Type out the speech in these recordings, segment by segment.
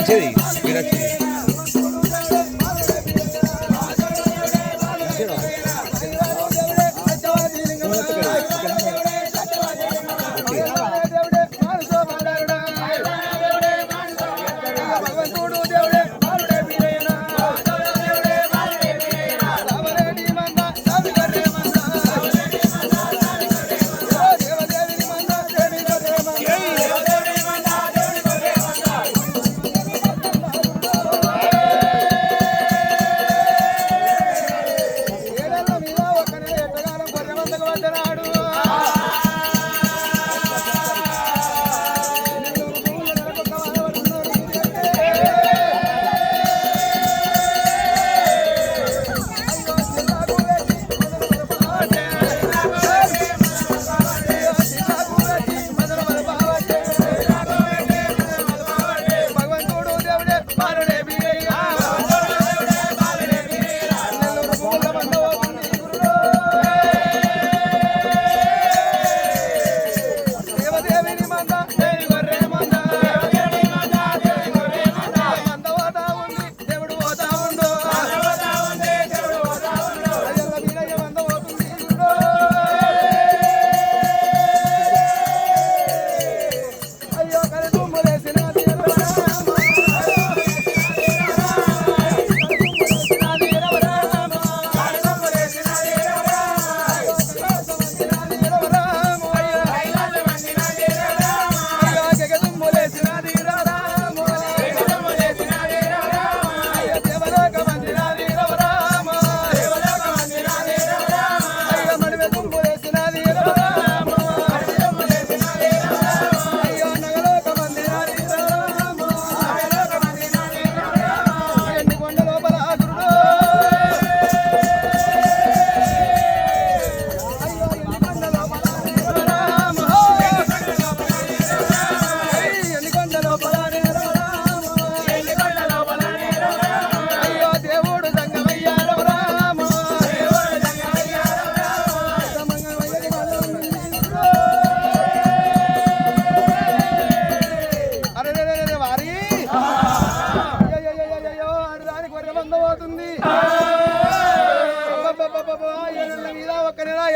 మంచిది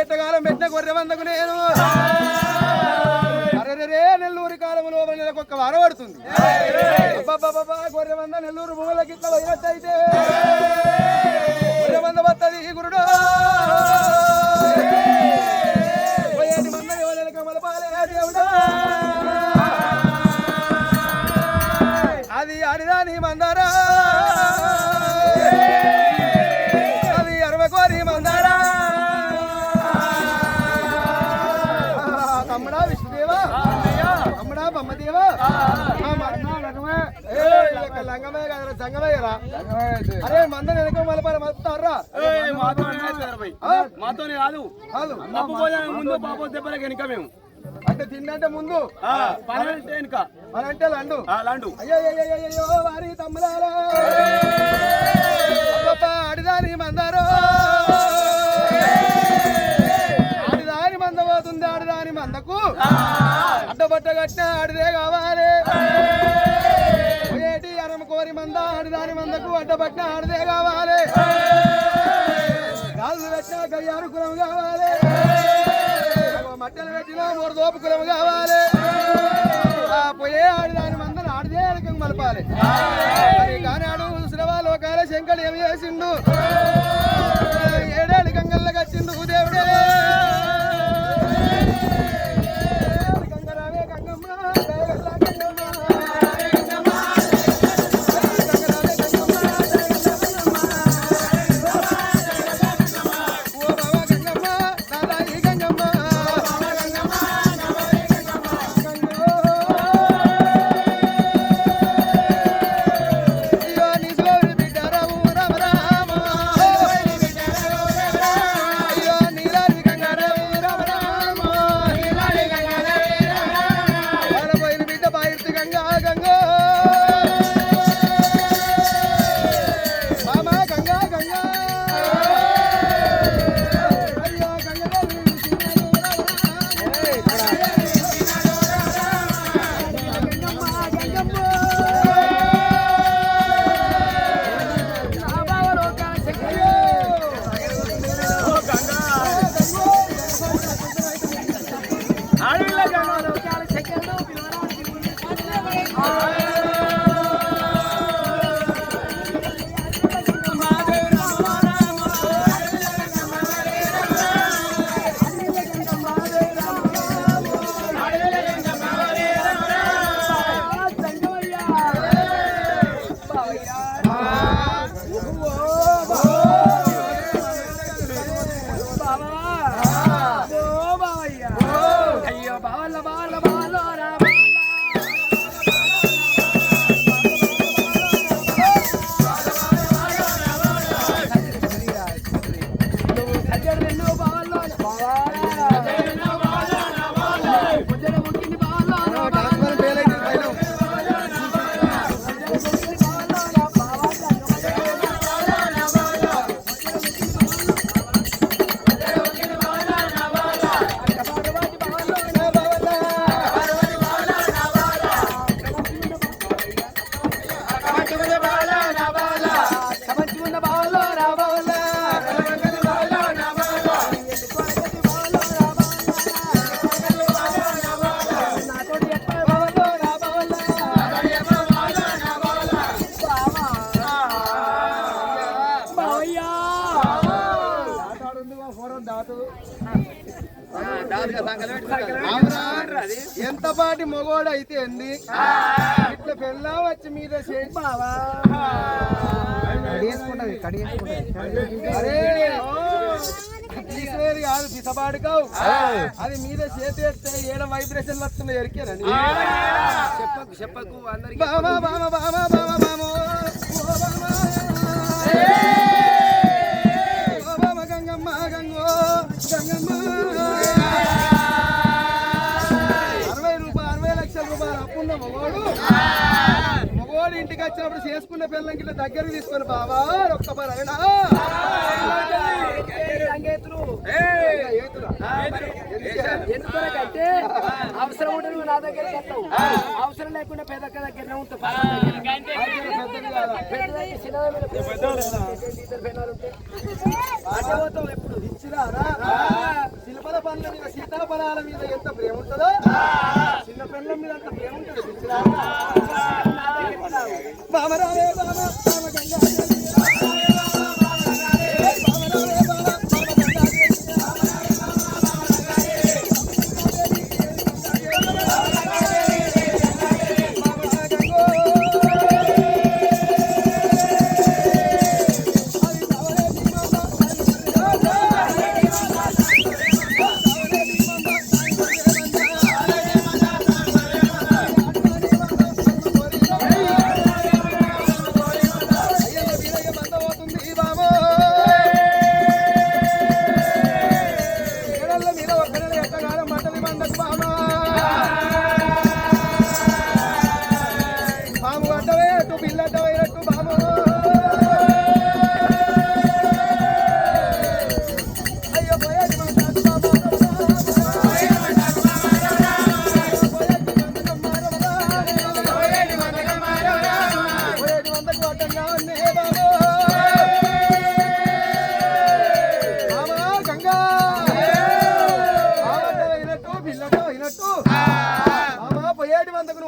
ఎట్టగాలం పెట్టిన గొర్రె వందకు నేను అరే నెల్లూరు కాలంలో నెలకు ఒక్క వారం పడుతుంది. గొర్రె వంద నెల్లూరు భూములకి ఇట్లా పోయినట్టయితే గొర్రె వంద వస్తుంది గురుడు పోయేటి మంద ఎవరికి మలపాలే దేవుడా అది ఆడిదాని మందారా అది అరవకోరి మందారా తమ్ముడా విష్ణుదేవా తమ్ముడా బొమ్మదేవా లంగమే కదా సంగమయ్యరా అరే మంద వెనక మలపాలి మలుపుతారా మాతో కాదు ముందు బాబు దెబ్బల వెనుక మేము అంటే తిండంటే ముందు పని అంటే వెనుక పని అంటే లండు లండు అయ్యో వారి తమ్ములారా ఆడిదాని మందారో ఆడిదాని మంద పోతుంది ఆడిదాని మందకు అడ్డబట్ట కట్టిన ఆడిదే కావాలి ఏటి అరమ కోరి మంద ఆడిదాని మందకు అడ్డబట్టిన ఆడిదే కావాలి గాజులు పెట్టిన గయ్యారు కులం కావాలి మట్టెలు పెట్టిన మూడు దోపు కులం కావాలి పోయే ఆడిదాని మందను ఆడిదే రకం మలపాలి కానాడు శ్రవా లోకాల శంకడు ఏమి చేసిండు ఏడేళ్ళు గంగల్లోకి వచ్చిండు దేవుడే గంగరావే గంగమ్మ బావా ఓ బావయ్య అయ్యో బావల్ల బావల్ల బావల్లో రా ఎంత పాటి మొగోడు అయితే ఎంది ఇట్లా పెళ్ళా వచ్చి మీద చేసి బావా అరే తీసేది కాదు పిసపాడు కావు అది మీద చేస్తే ఏడ వైబ్రేషన్లు వస్తున్నాయి ఎరికేనండి చెప్పకు చెప్పకు అందరికి బామా బామా బామా బామా బామో గంగమ్మ గంగో గంగమ్మ 60 లక్షల రూపాయలు అప్పున్న మగవాడు ఇంటికి వచ్చినప్పుడు చేసుకున్న పిల్లలకి ఇట్లా దగ్గరికి తీసుకొని బాబా ఒక్క పరైనా ఎందుకంటే అవసరం ఉంటే నువ్వు నా దగ్గరికి వస్తావు అవసరం లేకుండా పెద్ద దగ్గర ఉంటావు ఎప్పుడు ఇచ్చిరారా శిల్పల పనుల మీద సీతాఫలాల మీద ఎంత ప్రేమ ఉంటుందో చిన్న పిల్లల మీద అంత ప్రేమ ఉంటుంది ఇచ్చిరారా బామరాలే బామ బామ గంగా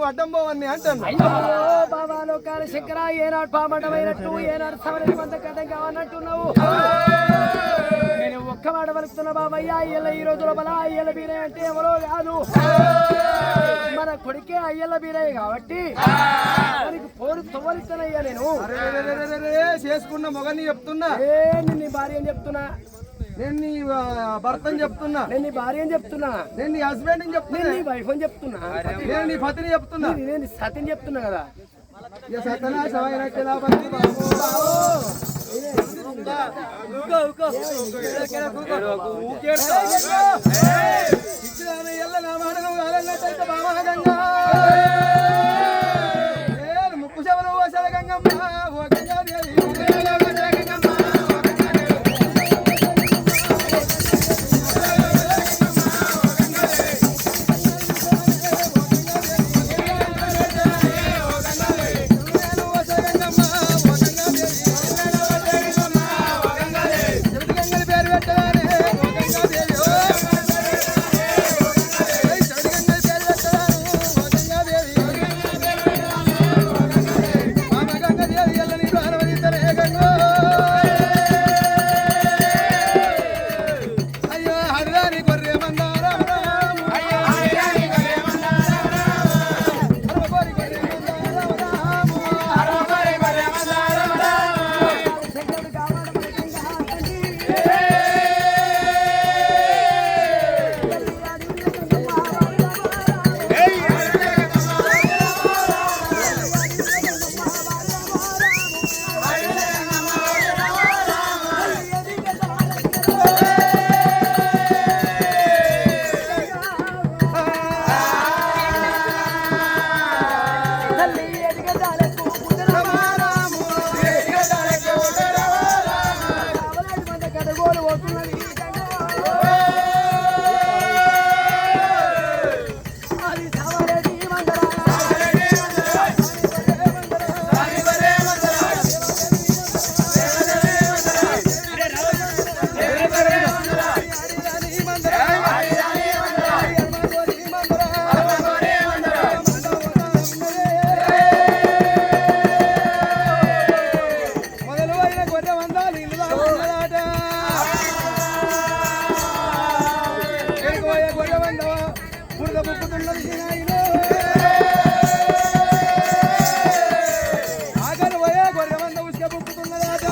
అడ్డంబోవన్నీ అంటాను బాబా లోకాల శంకర ఏనాడు పామటమైనట్టు ఏనాడు సవరణ మంత కథ కావన్నట్టున్నావు నేను ఒక్క మాట పలుకుతున్నా బాబయ్య అయ్యల ఈ రోజుల బల అయ్యల బీరయ్య అంటే ఎవరో కాదు మన కొడుకే అయ్యల బీరయ్య కాబట్టి మనకి పోరు తొవ్వలిస్తానయ్యా నేను చేసుకున్న మొగని చెప్తున్నా నేను నీ భార్య అని చెప్తున్నా నేను నీ భర్తని చెప్తున్నా నేను నీ భార్య అని చెప్తున్నా నేను నీ హస్బెండ్ అని చెప్తున్నా నీ వైఫ్ అని చెప్తున్నా నేను నీ పతిని చెప్తున్నా నేను సతిని చెప్తున్నా కదా ముక్కు శవలు వసల గంగమ్మ ఓ గంగాదేవి బుక్కుతున్నది నాయనో ఆగలు పోయే గొర్రె మంద ఉసుక బుక్కుతున్నదాట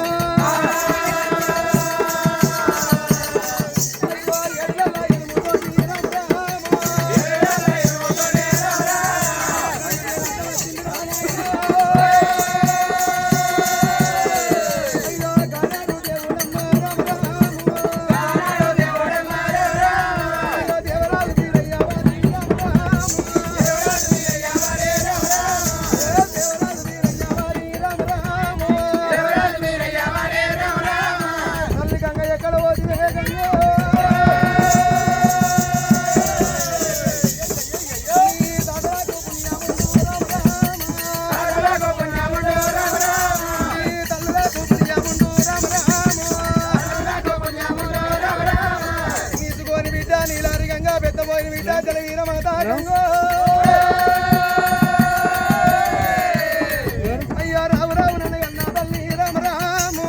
అయ్యా రావు రావు నన్ను అన్నా తల్లి రామ రాము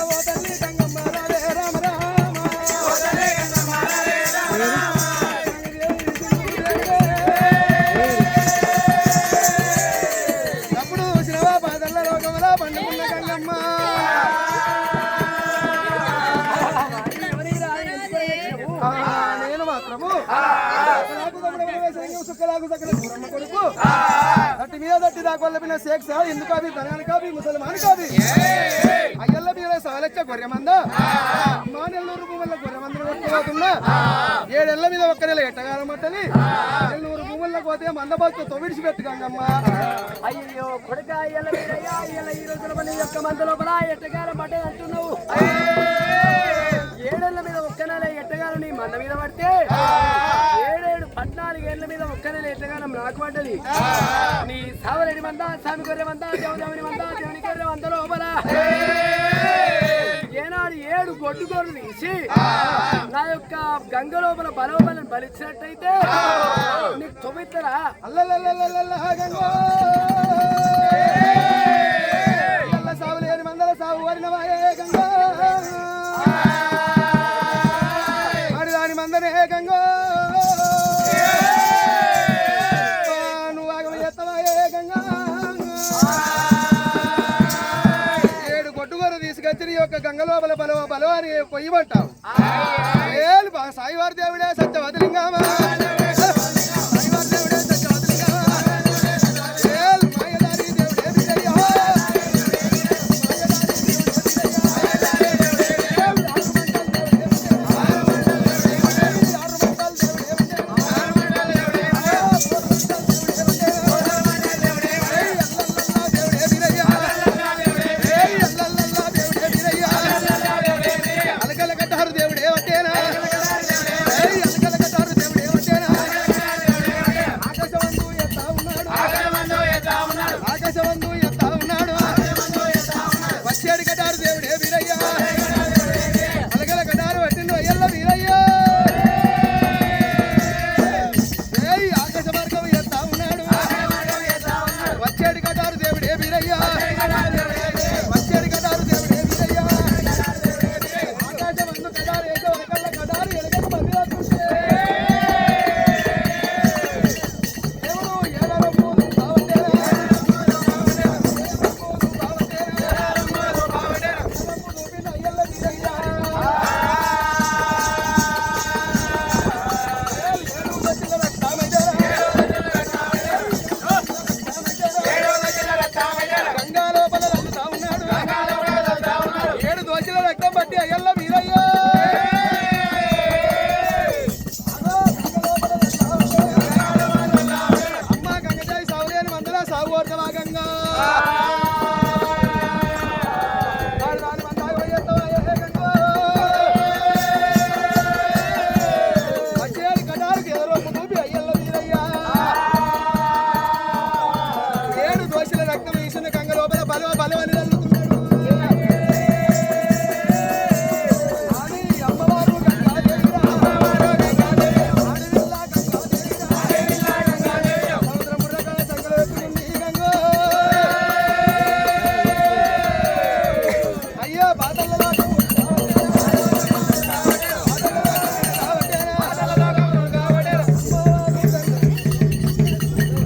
ఓ తల్లి గంగమ్మ రావే రామ రామ అప్పుడు శివా పాదల్ల లోకములా పండుకున్న గంగమ్మ నేను మాత్రము కొడుకు అట్టి మీద తట్టి దాకొల్లపిన షేక్ సార్ ఎందుకు అవి బనాన్ కావి ముసల్మాన్ కావి అయ్యల్ల మీద సవలచ్చ గొర్రెమంద మా నెల్లూరు భూముల గొర్రెమందరు కొట్టుకోకుండా 7 ఏళ్ల మీద ఒక్క నెల ఎట్టగాలం మట్టని నెల్లూరు భూముల్లో పోతే మందబస్తు తొవిడిచి పెట్టు గంగమ్మ అయ్యో కొడుక అయ్యల వీరయ్య అయ్యల ఈ రోజుల మన యొక్క మంద లోపల ఎట్టగాలం పట్టే అంటున్నావు 7 ఏళ్ల మీద ఒక్క నెల ఎట్టగాలం నీ మంద మీద పడితే 14 ఏళ్ల మీద ఒక్క నెల ఎట్టగానం నాకు పడ్డది నీ సావరెడ్డి మంద సామి గొర్రె మంద దేవుని మంద దేవుని గొర్రె మంద లోపల ఏనాడు 7 గొడ్డు గొర్రెలు తీసి నా యొక్క గంగ లోపల బలవలను బలిచ్చినట్టయితే నీకు తొమ్మిద్దరా అల్ల సావు లేని మందల సావు వరినవాయే గంగా ఆడిదాని మందనే గంగో నువ్వు ఆగమ ఎత్తవాయే గంగా 7 గొడ్డుగొర్ర తీసుకొచ్చి నీ యొక్క గంగ లోపల బలవ అని పొయ్యమంటావు సాయివారి దేవుడే సత్యవతిలింగమా బలవ